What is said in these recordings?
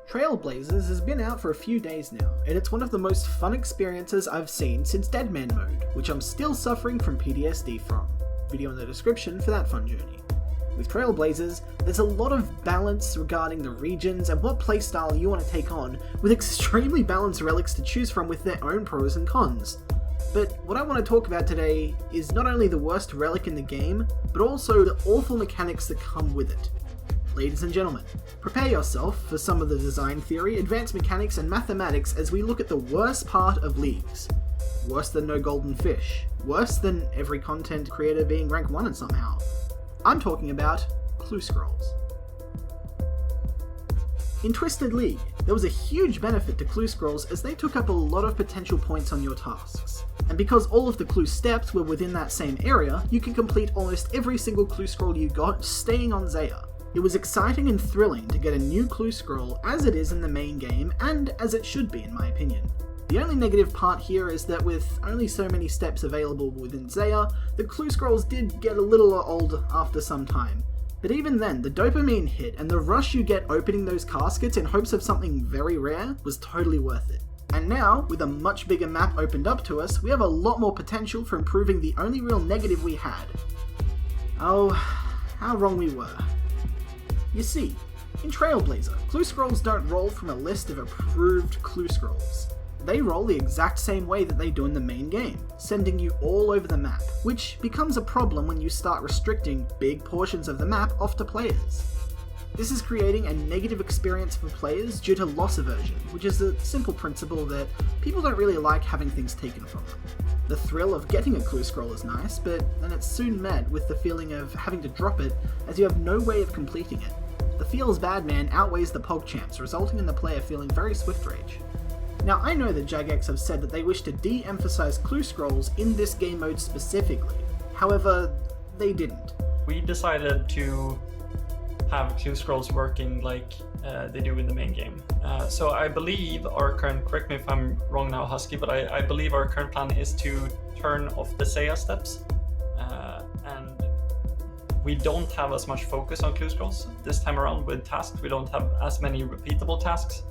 Trailblazers has been out for a few days now, and it's one of the most fun experiences I've seen since Deadman mode, which I'm still suffering from PTSD from. Video in the description for that fun journey. With Trailblazers, there's a lot of balance regarding the regions and what playstyle you want to take on, with extremely balanced relics to choose from with their own pros and cons. But what I want to talk about today is not only the worst relic in the game, but also the awful mechanics that come with it. Ladies and gentlemen, prepare yourself for some of the design theory, advanced mechanics and mathematics as we look at the worst part of leagues. Worse than no golden fish. Worse than every content creator being rank 1 and somehow. I'm talking about clue scrolls. In Twisted League, there was a huge benefit to clue scrolls as they took up a lot of potential points on your tasks. And because all of the clue steps were within that same area, you could complete almost every single clue scroll you got staying on Zaya. It was exciting and thrilling to get a new clue scroll as it is in the main game, and as it should be in my opinion. The only negative part here is that with only so many steps available within Zaya, the clue scrolls did get a little old after some time. But even then, the dopamine hit and the rush you get opening those caskets in hopes of something very rare was totally worth it. And now, with a much bigger map opened up to us, we have a lot more potential for improving the only real negative we had. Oh, how wrong we were. You see, in Trailblazer, clue scrolls don't roll from a list of approved clue scrolls. They roll the exact same way that they do in the main game, sending you all over the map, which becomes a problem when you start restricting big portions of the map off to players. This is creating a negative experience for players due to loss aversion, which is a simple principle that people don't really like having things taken from them. The thrill of getting a clue scroll is nice, but then it's soon met with the feeling of having to drop it as you have no way of completing it. The feels bad man outweighs the PogChamps, resulting in the player feeling very swift rage. Now, I know that Jagex have said that they wish to de-emphasize clue scrolls in this game mode specifically. However, they didn't. We decided to have clue scrolls working like they do in the main game. So I believe our current, correct me if I'm wrong now, Husky, but I believe our current plan is to turn off the Saya steps. And we don't have as much focus on clue scrolls this time around with tasks. We don't have as many repeatable tasks.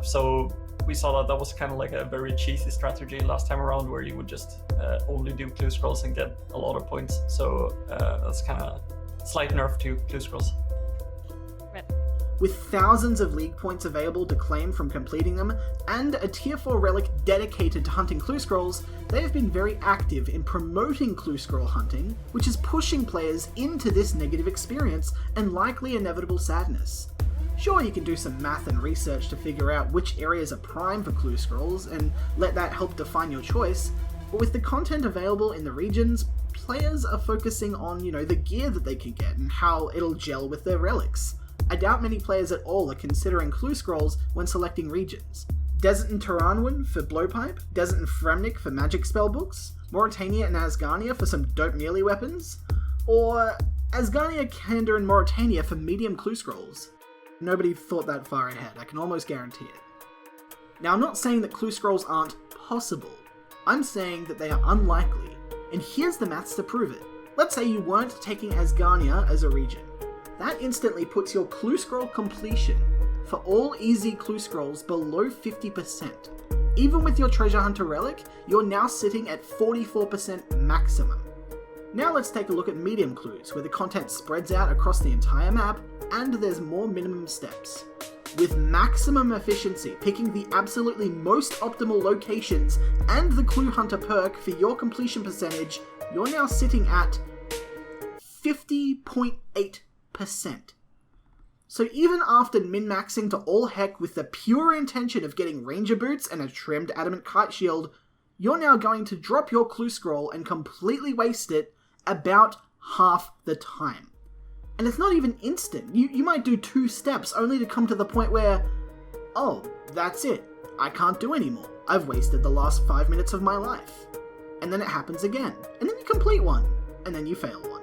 So we saw that was kind of like a very cheesy strategy last time around where you would just only do clue scrolls and get a lot of points. So that's kind of slight nerf to clue scrolls. Right. With thousands of league points available to claim from completing them, and a tier 4 relic dedicated to hunting clue scrolls, they have been very active in promoting clue scroll hunting, which is pushing players into this negative experience and likely inevitable sadness. Sure, you can do some math and research to figure out which areas are prime for clue scrolls and let that help define your choice, but with the content available in the regions, players are focusing on, the gear that they can get and how it'll gel with their relics. I doubt many players at all are considering clue scrolls when selecting regions. Desert and Taranwin for Blowpipe, Desert and Fremnik for magic spellbooks, Mauritania and Asgarnia for some dope melee weapons, or Asgarnia, Kanda and Mauritania for medium clue scrolls. Nobody thought that far ahead, I can almost guarantee it. Now, I'm not saying that clue scrolls aren't possible. I'm saying that they are unlikely, and here's the maths to prove it. Let's say you weren't taking Asgarnia as a region. That instantly puts your clue scroll completion for all easy clue scrolls below 50%. Even with your treasure hunter relic, you're now sitting at 44% maximum. Now let's take a look at medium clues, where the content spreads out across the entire map, and there's more minimum steps. With maximum efficiency, picking the absolutely most optimal locations and the Clue Hunter perk for your completion percentage, you're now sitting at 50.8%. So even after min-maxing to all heck with the pure intention of getting ranger boots and a trimmed adamant kite shield, you're now going to drop your clue scroll and completely waste it about half the time. And it's not even instant. You might do 2 steps only to come to the point where, oh, that's it. I can't do anymore. I've wasted the last 5 minutes of my life. And then it happens again. And then you complete one. And then you fail one.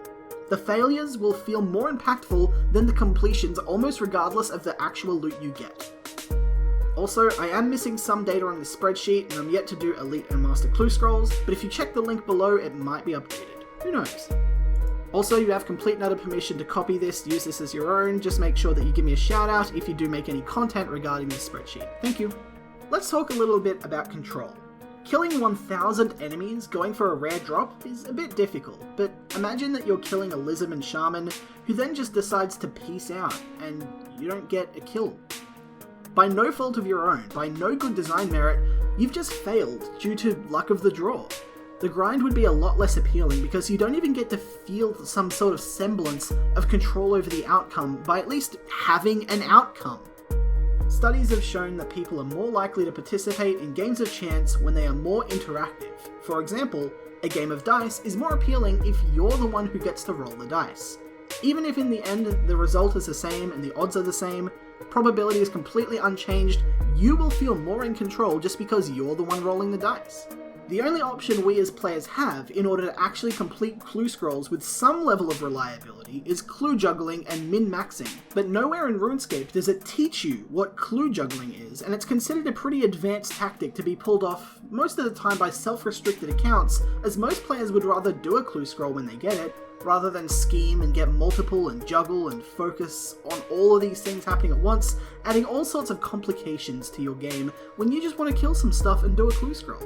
The failures will feel more impactful than the completions almost regardless of the actual loot you get. Also, I am missing some data on this spreadsheet and I'm yet to do Elite and Master Clue Scrolls, but if you check the link below, it might be updated. Who knows? Also, you have complete and utter permission to copy this, use this as your own. Just make sure that you give me a shout out if you do make any content regarding this spreadsheet. Thank you. Let's talk a little bit about control. Killing 1,000 enemies going for a rare drop is a bit difficult, but imagine that you're killing a Lizardman Shaman who then just decides to peace out and you don't get a kill. By no fault of your own, by no good design merit, you've just failed due to luck of the draw. The grind would be a lot less appealing because you don't even get to feel some sort of semblance of control over the outcome by at least having an outcome. Studies have shown that people are more likely to participate in games of chance when they are more interactive. For example, a game of dice is more appealing if you're the one who gets to roll the dice. Even if in the end the result is the same and the odds are the same, probability is completely unchanged, you will feel more in control just because you're the one rolling the dice. The only option we as players have in order to actually complete clue scrolls with some level of reliability is clue juggling and min-maxing, but nowhere in RuneScape does it teach you what clue juggling is, and it's considered a pretty advanced tactic to be pulled off most of the time by self-restricted accounts, as most players would rather do a clue scroll when they get it, rather than scheme and get multiple and juggle and focus on all of these things happening at once, adding all sorts of complications to your game when you just want to kill some stuff and do a clue scroll.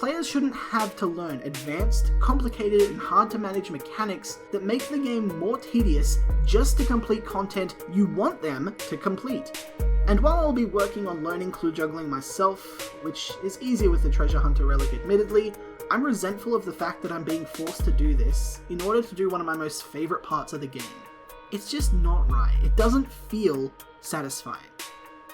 Players shouldn't have to learn advanced, complicated, and hard to manage mechanics that make the game more tedious just to complete content you want them to complete. And while I'll be working on learning clue juggling myself, which is easier with the Treasure Hunter relic admittedly, I'm resentful of the fact that I'm being forced to do this in order to do one of my most favourite parts of the game. It's just not right. It doesn't feel satisfying.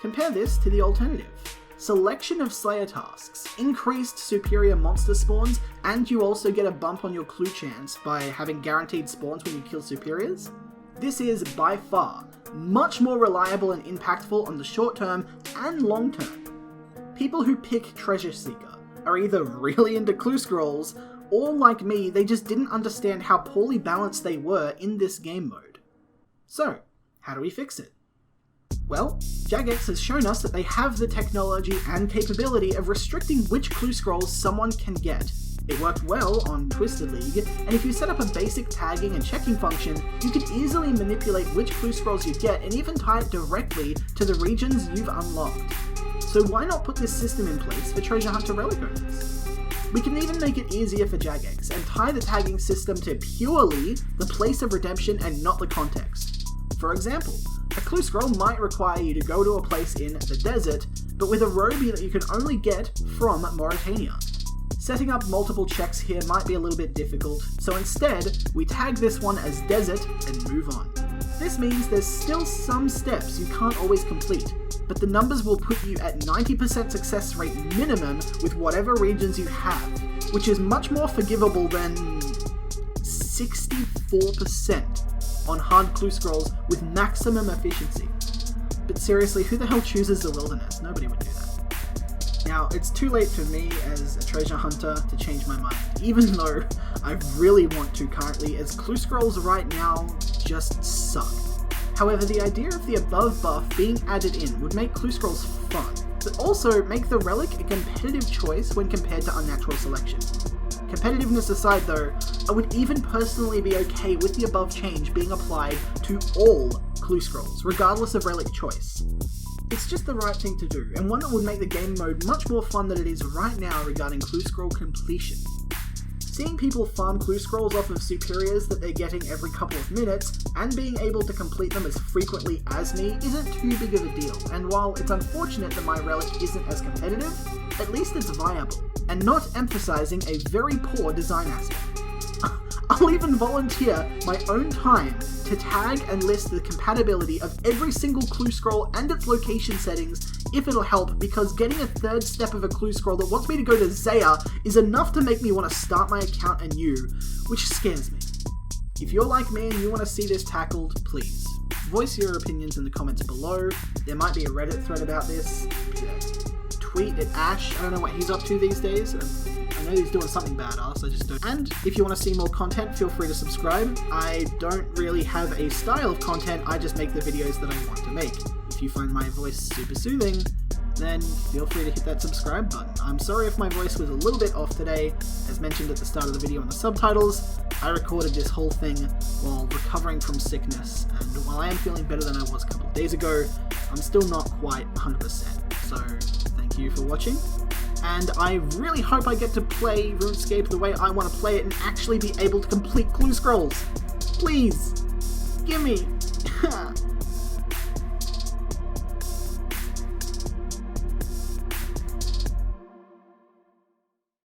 Compare this to the alternative. Selection of Slayer tasks, increased superior monster spawns, and you also get a bump on your clue chance by having guaranteed spawns when you kill superiors. This is, by far, much more reliable and impactful on the short term and long term. People who pick Treasure Seeker are either really into clue scrolls, or like me, they just didn't understand how poorly balanced they were in this game mode. So, how do we fix it? Well, Jagex has shown us that they have the technology and capability of restricting which clue scrolls someone can get. It worked well on Twisted League, and if you set up a basic tagging and checking function, you could easily manipulate which clue scrolls you get and even tie it directly to the regions you've unlocked. So why not put this system in place for Treasure Hunter relic owners? We can even make it easier for Jagex and tie the tagging system to purely the place of redemption and not the context. For example, a clue scroll might require you to go to a place in the desert, but with a robe that you can only get from Mauritania. Setting up multiple checks here might be a little bit difficult, so instead, we tag this one as desert and move on. This means there's still some steps you can't always complete, but the numbers will put you at 90% success rate minimum with whatever regions you have, which is much more forgivable than 64% on hard clue scrolls with maximum efficiency. But seriously, who the hell chooses the wilderness? Nobody would do that. Now, it's too late for me as a treasure hunter to change my mind, even though I really want to currently, as clue scrolls right now just suck. However, the idea of the above buff being added in would make clue scrolls fun, but also make the relic a competitive choice when compared to unnatural selection. Competitiveness aside though, I would even personally be okay with the above change being applied to all clue scrolls, regardless of relic choice. It's just the right thing to do, and one that would make the game mode much more fun than it is right now regarding clue scroll completion. Seeing people farm clue scrolls off of superiors that they're getting every couple of minutes, and being able to complete them as frequently as me isn't too big of a deal, and while it's unfortunate that my relic isn't as competitive, at least it's viable, and not emphasizing a very poor design aspect. I'll even volunteer my own time to tag and list the compatibility of every single clue scroll and its location settings if it'll help, because getting a third step of a clue scroll that wants me to go to Zaya is enough to make me want to start my account anew, which scares me. If you're like me and you want to see this tackled, please voice your opinions in the comments below. There might be a Reddit thread about this. Tweet at Ash. I don't know what he's up to these days. I know he's doing something badass, I just don't. And if you want to see more content, feel free to subscribe. I don't really have a style of content, I just make the videos that I want to make. If you find my voice super soothing, then feel free to hit that subscribe button. I'm sorry if my voice was a little bit off today. As mentioned at the start of the video in the subtitles, I recorded this whole thing while recovering from sickness, and while I am feeling better than I was a couple of days ago, I'm still not quite 100%. So thank you for watching, and I really hope I get to play RuneScape the way I want to play it and actually be able to complete clue scrolls. Please, gimme!